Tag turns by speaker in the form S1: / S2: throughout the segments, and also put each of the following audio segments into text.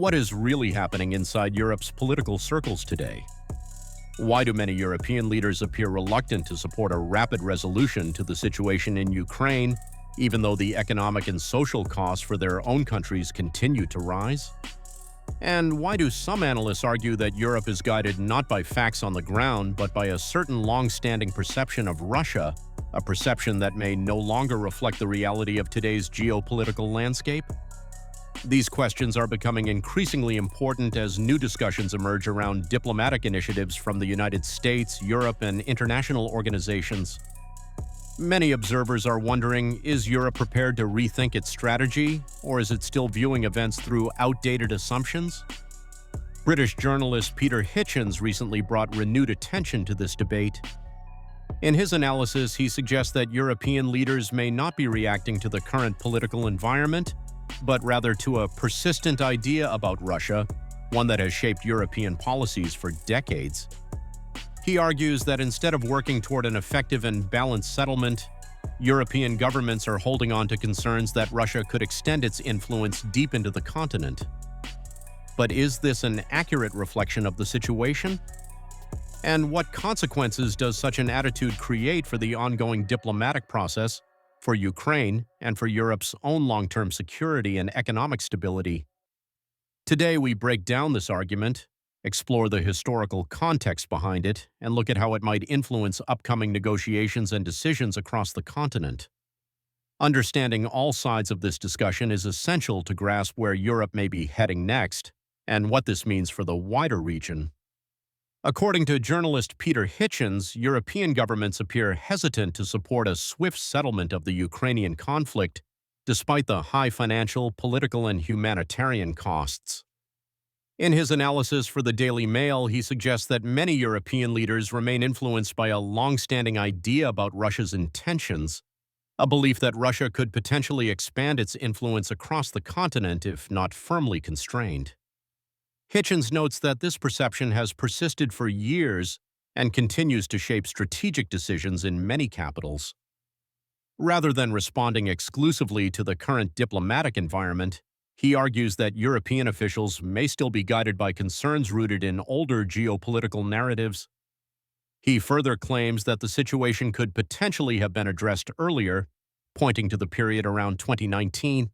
S1: What is really happening inside Europe's political circles today? Why do many European leaders appear reluctant to support a rapid resolution to the situation in Ukraine, even though the economic and social costs for their own countries continue to rise? And why do some analysts argue that Europe is guided not by facts on the ground, but by a certain long-standing perception of Russia, a perception that may no longer reflect the reality of today's geopolitical landscape? These questions are becoming increasingly important as new discussions emerge around diplomatic initiatives from the United States, Europe, and international organizations. Many observers are wondering, is Europe prepared to rethink its strategy, or is it still viewing events through outdated assumptions? British journalist Peter Hitchens recently brought renewed attention to this debate. In his analysis, he suggests that European leaders may not be reacting to the current political environment, but rather to a persistent idea about Russia, one that has shaped European policies for decades. He argues that instead of working toward an effective and balanced settlement, European governments are holding on to concerns that Russia could extend its influence deep into the continent. But is this an accurate reflection of the situation? And what consequences does such an attitude create for the ongoing diplomatic process, for Ukraine, and for Europe's own long-term security and economic stability? Today, we break down this argument, explore the historical context behind it, and look at how it might influence upcoming negotiations and decisions across the continent. Understanding all sides of this discussion is essential to grasp where Europe may be heading next, and what this means for the wider region. According to journalist Peter Hitchens, European governments appear hesitant to support a swift settlement of the Ukrainian conflict, despite the high financial, political, and humanitarian costs. In his analysis for the Daily Mail, he suggests that many European leaders remain influenced by a long-standing idea about Russia's intentions, a belief that Russia could potentially expand its influence across the continent if not firmly constrained. Hitchens notes that this perception has persisted for years and continues to shape strategic decisions in many capitals. Rather than responding exclusively to the current diplomatic environment, he argues that European officials may still be guided by concerns rooted in older geopolitical narratives. He further claims that the situation could potentially have been addressed earlier, pointing to the period around 2019.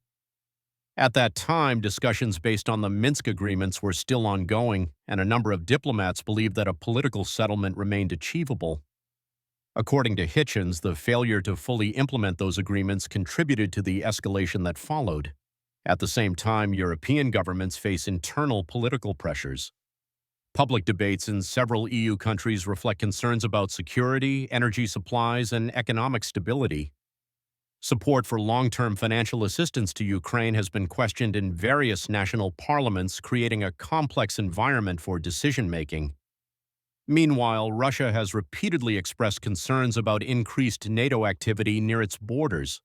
S1: At that time, discussions based on the Minsk agreements were still ongoing, and a number of diplomats believed that a political settlement remained achievable. According to Hitchens, the failure to fully implement those agreements contributed to the escalation that followed. At the same time, European governments face internal political pressures. Public debates in several EU countries reflect concerns about security, energy supplies, and economic stability. Support for long-term financial assistance to Ukraine has been questioned in various national parliaments, creating a complex environment for decision-making. Meanwhile, Russia has repeatedly expressed concerns about increased NATO activity near its borders.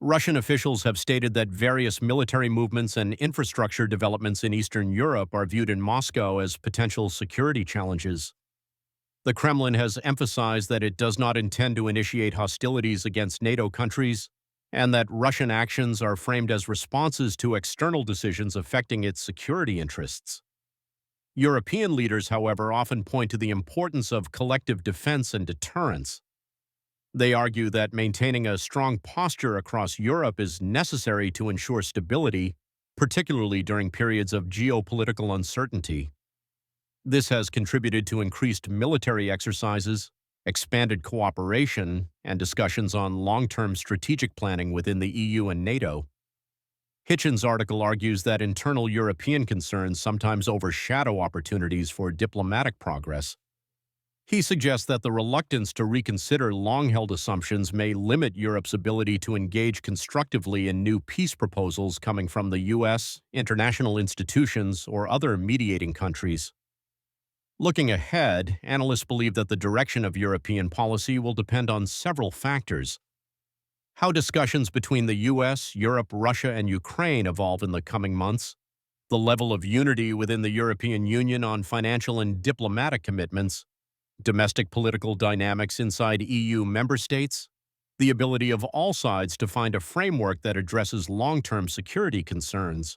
S1: Russian officials have stated that various military movements and infrastructure developments in Eastern Europe are viewed in Moscow as potential security challenges. The Kremlin has emphasized that it does not intend to initiate hostilities against NATO countries, and that Russian actions are framed as responses to external decisions affecting its security interests. European leaders, however, often point to the importance of collective defense and deterrence. They argue that maintaining a strong posture across Europe is necessary to ensure stability, particularly during periods of geopolitical uncertainty. This has contributed to increased military exercises, expanded cooperation, and discussions on long-term strategic planning within the EU and NATO. Hitchens' article argues that internal European concerns sometimes overshadow opportunities for diplomatic progress. He suggests that the reluctance to reconsider long-held assumptions may limit Europe's ability to engage constructively in new peace proposals coming from the US, international institutions, or other mediating countries. Looking ahead, analysts believe that the direction of European policy will depend on several factors. How discussions between the US, Europe, Russia, and Ukraine evolve in the coming months, the level of unity within the European Union on financial and diplomatic commitments, domestic political dynamics inside EU member states, the ability of all sides to find a framework that addresses long-term security concerns,